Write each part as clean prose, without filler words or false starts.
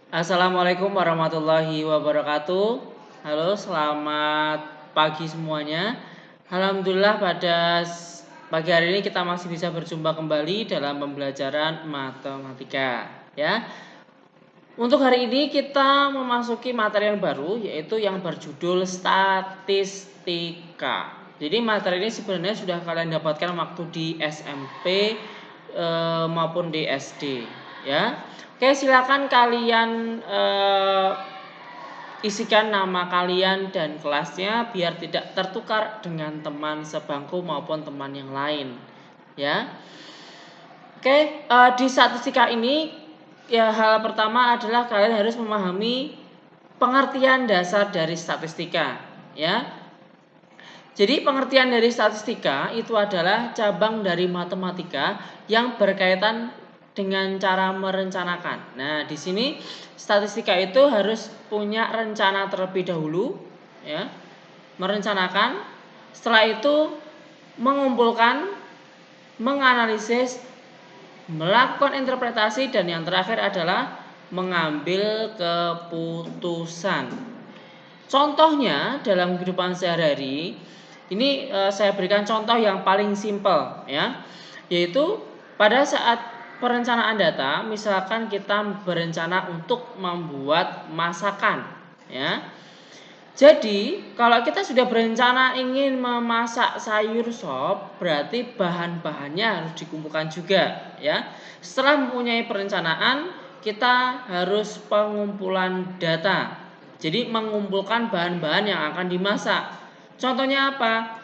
Assalamualaikum warahmatullahi wabarakatuh. Halo, selamat pagi semuanya. Alhamdulillah pada pagi hari ini kita masih bisa berjumpa kembali dalam pembelajaran matematika, ya. Untuk hari ini kita memasuki materi yang baru, yaitu yang berjudul statistika. Jadi materi ini sebenarnya sudah kalian dapatkan waktu di SMP maupun di SD, ya. Oke, silakan kalian isikan nama kalian dan kelasnya biar tidak tertukar dengan teman sebangku maupun teman yang lain, ya. Oke, di statistika ini ya hal pertama adalah kalian harus memahami pengertian dasar dari statistika, ya. Jadi pengertian dari statistika itu adalah cabang dari matematika yang berkaitan dengan cara merencanakan. Nah, di sini statistika itu harus punya rencana terlebih dahulu, ya. Merencanakan, setelah itu mengumpulkan, menganalisis, melakukan interpretasi, dan yang terakhir adalah mengambil keputusan. Contohnya dalam kehidupan sehari-hari ini saya berikan contoh yang paling simpel, ya, yaitu pada saat perencanaan data, misalkan kita berencana untuk membuat masakan, ya. Jadi kalau kita sudah berencana ingin memasak sayur sop, berarti bahan-bahannya harus dikumpulkan juga, ya. Setelah mempunyai perencanaan, kita harus pengumpulan data. Jadi mengumpulkan bahan-bahan yang akan dimasak. Contohnya apa?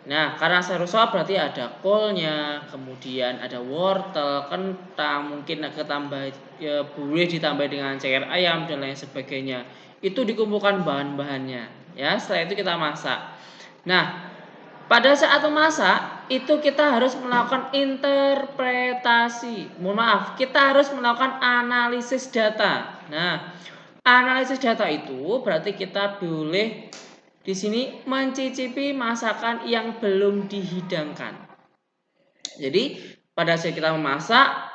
Nah, karena sayur sop berarti ada kolnya, kemudian ada wortel, kentang, mungkin tambah ya, boleh ditambah dengan ceker ayam dan lain sebagainya. Itu dikumpulkan bahan-bahannya, ya. Setelah itu kita masak. Nah, pada saat memasak itu kita harus melakukan interpretasi. Mohon maaf, kita harus melakukan analisis data. Nah, analisis data itu berarti kita boleh di sini mencicipi masakan yang belum dihidangkan. Jadi pada saat kita memasak,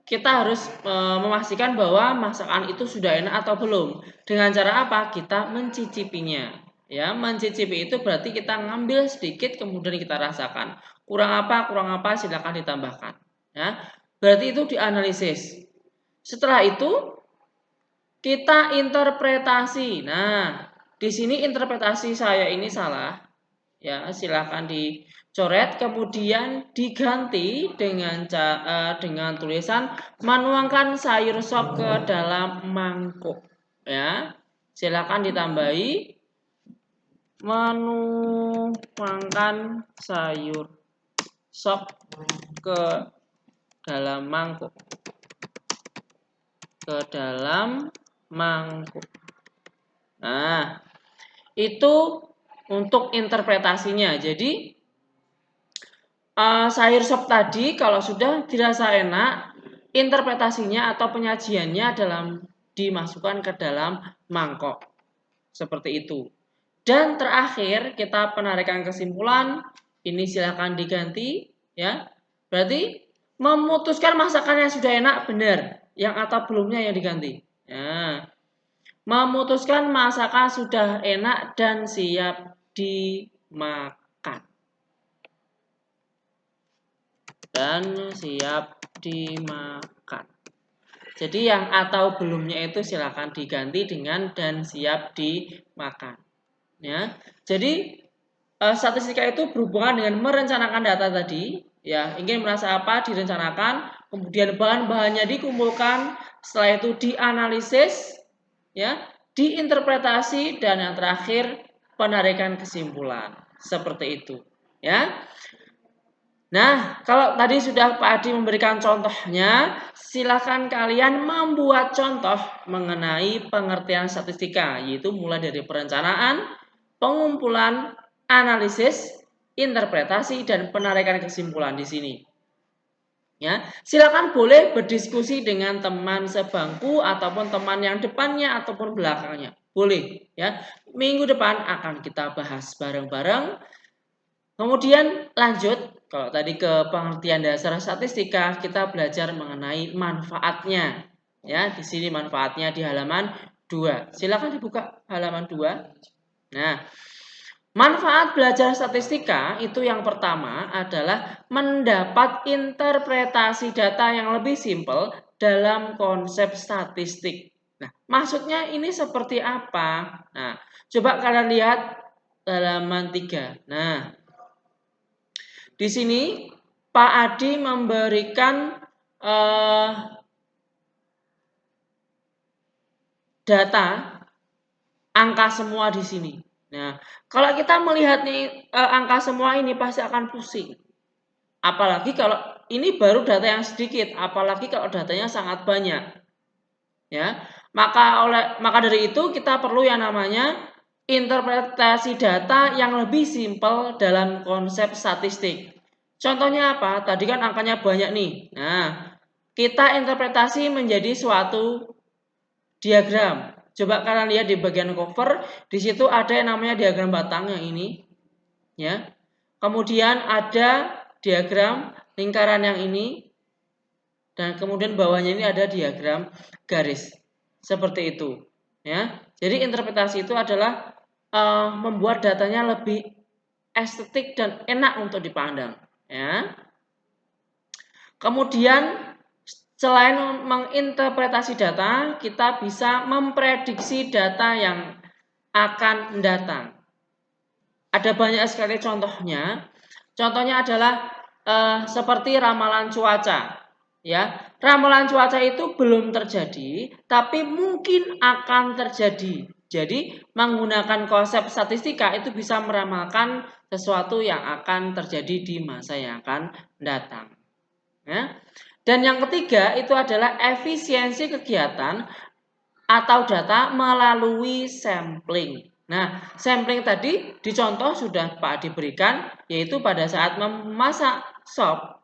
kita harus memastikan bahwa masakan itu sudah enak atau belum. Dengan cara apa? Kita mencicipinya. Ya, mencicipi itu berarti kita ngambil sedikit kemudian kita rasakan. Kurang apa, silakan ditambahkan. Ya, berarti itu dianalisis. Setelah itu kita interpretasi. Nah, di sini interpretasi saya ini salah. Ya, silakan dicoret kemudian diganti dengan tulisan menuangkan sayur sop ke dalam mangkuk. Ya. Silakan ditambahi menuangkan sayur sop ke dalam mangkuk. Ke dalam mangkuk. Nah, itu untuk interpretasinya. Jadi sayur sop tadi kalau sudah dirasa enak, interpretasinya atau penyajiannya dimasukkan ke dalam mangkok. Seperti itu. Dan terakhir kita penarikan kesimpulan, ini silakan diganti, ya. Berarti memutuskan masakannya sudah enak benar, yang atau belumnya yang diganti. Nah, memutuskan masakan sudah enak dan siap dimakan. Dan siap dimakan. Jadi yang atau belumnya itu silakan diganti dengan dan siap dimakan. Ya. Jadi statistika itu berhubungan dengan merencanakan data tadi, ya, ingin merasa apa direncanakan, kemudian bahan-bahannya dikumpulkan, setelah itu dianalisis, ya, diinterpretasi, dan yang terakhir penarikan kesimpulan. Seperti itu, ya. Nah, kalau tadi sudah Pak Adi memberikan contohnya, silakan kalian membuat contoh mengenai pengertian statistika, yaitu mulai dari perencanaan, pengumpulan, analisis, interpretasi, dan penarikan kesimpulan di sini. Ya, silakan boleh berdiskusi dengan teman sebangku ataupun teman yang depannya ataupun belakangnya. Boleh, ya. Minggu depan akan kita bahas bareng-bareng. Kemudian lanjut, kalau tadi ke pengertian dasar statistika, kita belajar mengenai manfaatnya. Ya, di sini manfaatnya di halaman 2. Silakan dibuka halaman 2. Nah, manfaat belajar statistika itu yang pertama adalah mendapat interpretasi data yang lebih simpel dalam konsep statistik. Nah, maksudnya ini seperti apa? Nah, coba kalian lihat halaman 3. Nah, di sini Pak Adi memberikan data angka semua di sini. Nah, kalau kita melihat nih angka semua ini pasti akan pusing. Apalagi kalau ini baru data yang sedikit, apalagi kalau datanya sangat banyak. Ya. Maka dari itu kita perlu yang namanya interpretasi data yang lebih simpel dalam konsep statistik. Contohnya apa? Tadi kan angkanya banyak nih. Nah, kita interpretasi menjadi suatu diagram. Coba kalian lihat di bagian cover, di situ ada yang namanya diagram batang yang ini, ya. Kemudian ada diagram lingkaran yang ini, dan kemudian bawahnya ini ada diagram garis. Seperti itu, ya. Jadi interpretasi itu adalah membuat datanya lebih estetik dan enak untuk dipandang, ya. Kemudian selain menginterpretasi data, kita bisa memprediksi data yang akan mendatang. Ada banyak sekali contohnya. Contohnya adalah seperti ramalan cuaca. Ya, ramalan cuaca itu belum terjadi, tapi mungkin akan terjadi. Jadi, menggunakan konsep statistika itu bisa meramalkan sesuatu yang akan terjadi di masa yang akan datang. Ya. Dan yang ketiga itu adalah efisiensi kegiatan atau data melalui sampling. Nah, sampling tadi dicontoh sudah Pak Adi berikan, yaitu pada saat memasak sop,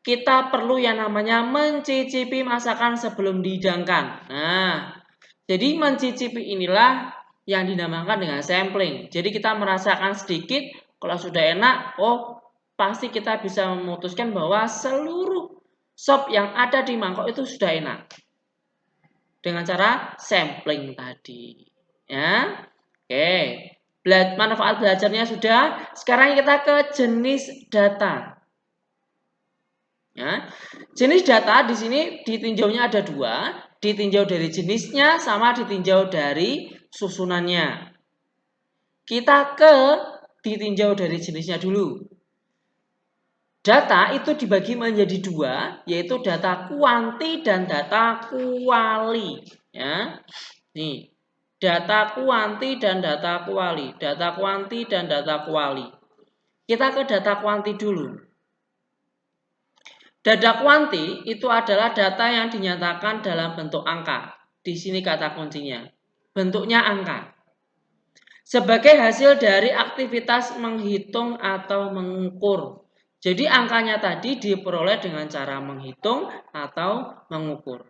kita perlu yang namanya mencicipi masakan sebelum dihidangkan. Nah, jadi mencicipi inilah yang dinamakan dengan sampling. Jadi kita merasakan sedikit, kalau sudah enak, oh pasti kita bisa memutuskan bahwa seluruh sop yang ada di mangkok itu sudah enak. Dengan cara sampling tadi. Ya. Oke. Manfaat belajarnya sudah. Sekarang kita ke jenis data. Ya. Jenis data di sini ditinjaunya ada dua. Ditinjau dari jenisnya sama ditinjau dari susunannya. Kita ke ditinjau dari jenisnya dulu. Data itu dibagi menjadi dua, yaitu data kuanti dan data kuali. Ya, nih, data kuanti dan data kuali. Data kuanti dan data kuali. Kita ke data kuanti dulu. Data kuanti itu adalah data yang dinyatakan dalam bentuk angka. Di sini kata kuncinya. Bentuknya angka. Sebagai hasil dari aktivitas menghitung atau mengukur. Jadi angkanya tadi diperoleh dengan cara menghitung atau mengukur.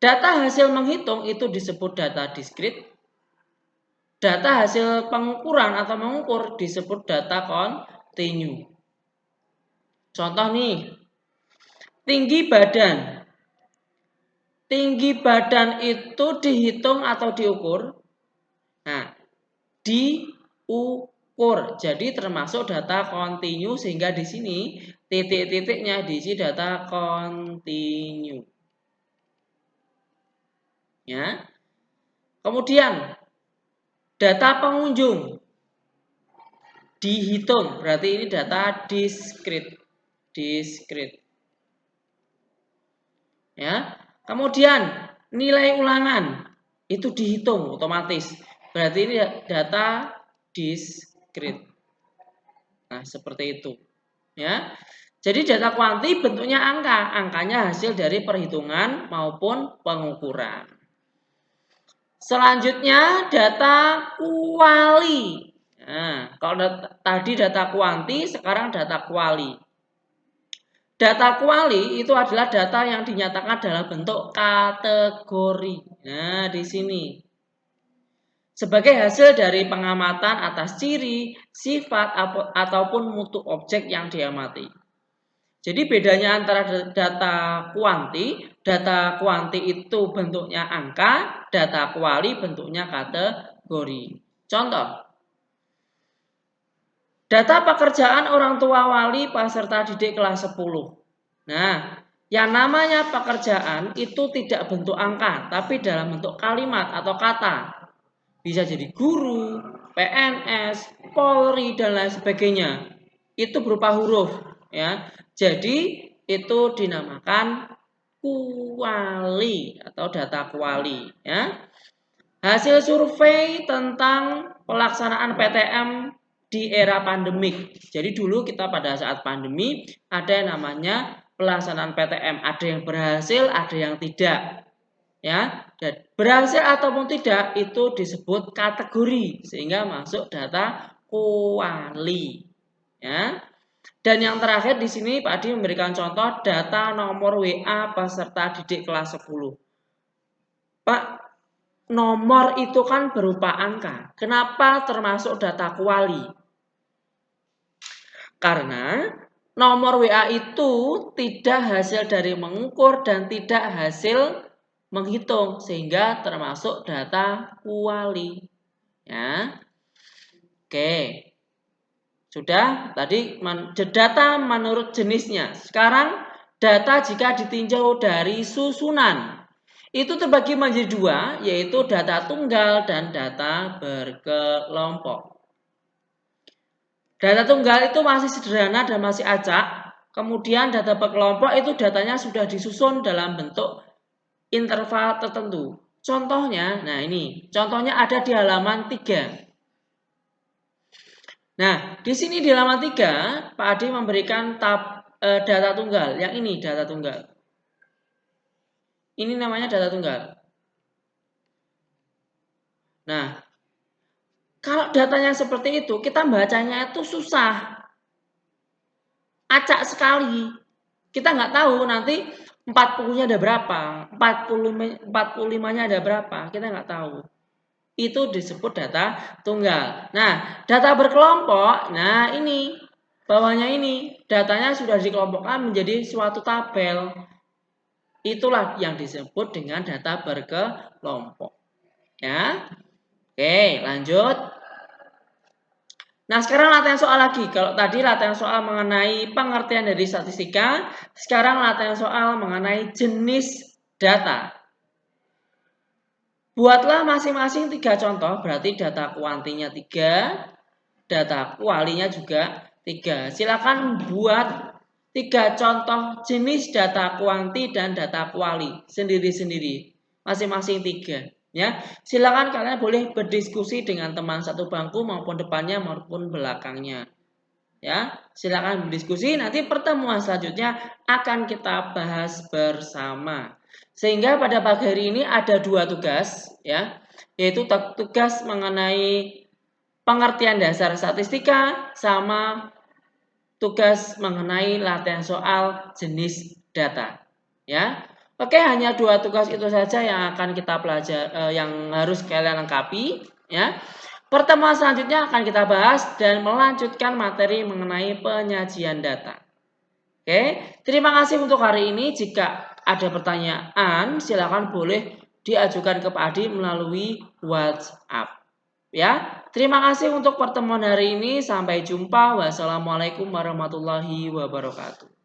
Data hasil menghitung itu disebut data diskrit. Data hasil pengukuran atau mengukur disebut data kontinu. Contoh nih, tinggi badan. Tinggi badan itu dihitung atau diukur? Nah, diukur. Jadi termasuk data kontinu sehingga di sini titik-titiknya diisi data kontinu. Ya. Kemudian data pengunjung dihitung, berarti ini data diskrit. Ya. Kemudian nilai ulangan itu dihitung otomatis. Berarti ini data diskrit. Nah, seperti itu. Ya. Jadi data kuanti bentuknya angka. Angkanya hasil dari perhitungan maupun pengukuran. Selanjutnya data kuali. Nah, kalau tadi data kuanti, sekarang data kuali. Data kuali itu adalah data yang dinyatakan dalam bentuk kategori. Nah, di sini. Sebagai hasil dari pengamatan atas ciri, sifat, ataupun mutu objek yang diamati. Jadi bedanya antara data kuanti itu bentuknya angka, data kuali bentuknya kategori. Contoh, data pekerjaan orang tua wali peserta didik kelas 10. Nah, yang namanya pekerjaan itu tidak bentuk angka, tapi dalam bentuk kalimat atau kata. Bisa jadi guru, PNS, Polri, dan lain sebagainya. Itu berupa huruf, ya. Jadi itu dinamakan kuali atau data kuali, ya. Hasil survei tentang pelaksanaan PTM di era pandemik. Jadi dulu kita pada saat pandemi ada yang namanya pelaksanaan PTM, ada yang berhasil, ada yang tidak. Ya, dan berhasil ataupun tidak itu disebut kategori sehingga masuk data kuali. Ya. Dan yang terakhir di sini Pak Adi memberikan contoh data nomor WA peserta didik kelas 10. Pak, nomor itu kan berupa angka. Kenapa termasuk data kuali? Karena nomor WA itu tidak hasil dari mengukur dan tidak hasil menghitung sehingga termasuk data kuali. Ya. Oke. Sudah tadi data menurut jenisnya. Sekarang data jika ditinjau dari susunan. Itu terbagi menjadi dua, yaitu data tunggal dan data berkelompok. Data tunggal itu masih sederhana dan masih acak. Kemudian data berkelompok itu datanya sudah disusun dalam bentuk interval tertentu. Contohnya, nah ini, contohnya ada di halaman 3. Nah, di sini di halaman 3, Pak Adi memberikan data tunggal. Yang ini data tunggal. Ini namanya data tunggal. Nah, kalau datanya seperti itu, kita bacanya itu susah. Acak sekali. Kita nggak tahu nanti 40-nya ada berapa, 45-nya ada berapa, kita nggak tahu. Itu disebut data tunggal. Nah, data berkelompok, nah ini, bawahnya ini, datanya sudah dikelompokkan menjadi suatu tabel. Itulah yang disebut dengan data berkelompok. Ya. Oke, lanjut. Nah, sekarang latihan soal lagi. Kalau tadi latihan soal mengenai pengertian dari statistika, sekarang latihan soal mengenai jenis data. Buatlah masing-masing 3 contoh, berarti data kuantinya 3, data kualinya juga 3. Silakan buat 3 contoh jenis data kuanti dan data kuali sendiri-sendiri, masing-masing 3. Ya, silakan kalian boleh berdiskusi dengan teman satu bangku maupun depannya maupun belakangnya. Ya, silakan berdiskusi. Nanti pertemuan selanjutnya akan kita bahas bersama. Sehingga pada pagi hari ini ada 2 tugas, ya, yaitu tugas mengenai pengertian dasar statistika sama tugas mengenai latihan soal jenis data. Ya. Oke, hanya 2 tugas itu saja yang akan kita pelajari, yang harus kalian lengkapi, ya. Pertemuan selanjutnya akan kita bahas dan melanjutkan materi mengenai penyajian data. Oke, terima kasih untuk hari ini. Jika ada pertanyaan, silakan boleh diajukan ke Pak Adi melalui WhatsApp. Ya, terima kasih untuk pertemuan hari ini. Sampai jumpa. Wassalamualaikum warahmatullahi wabarakatuh.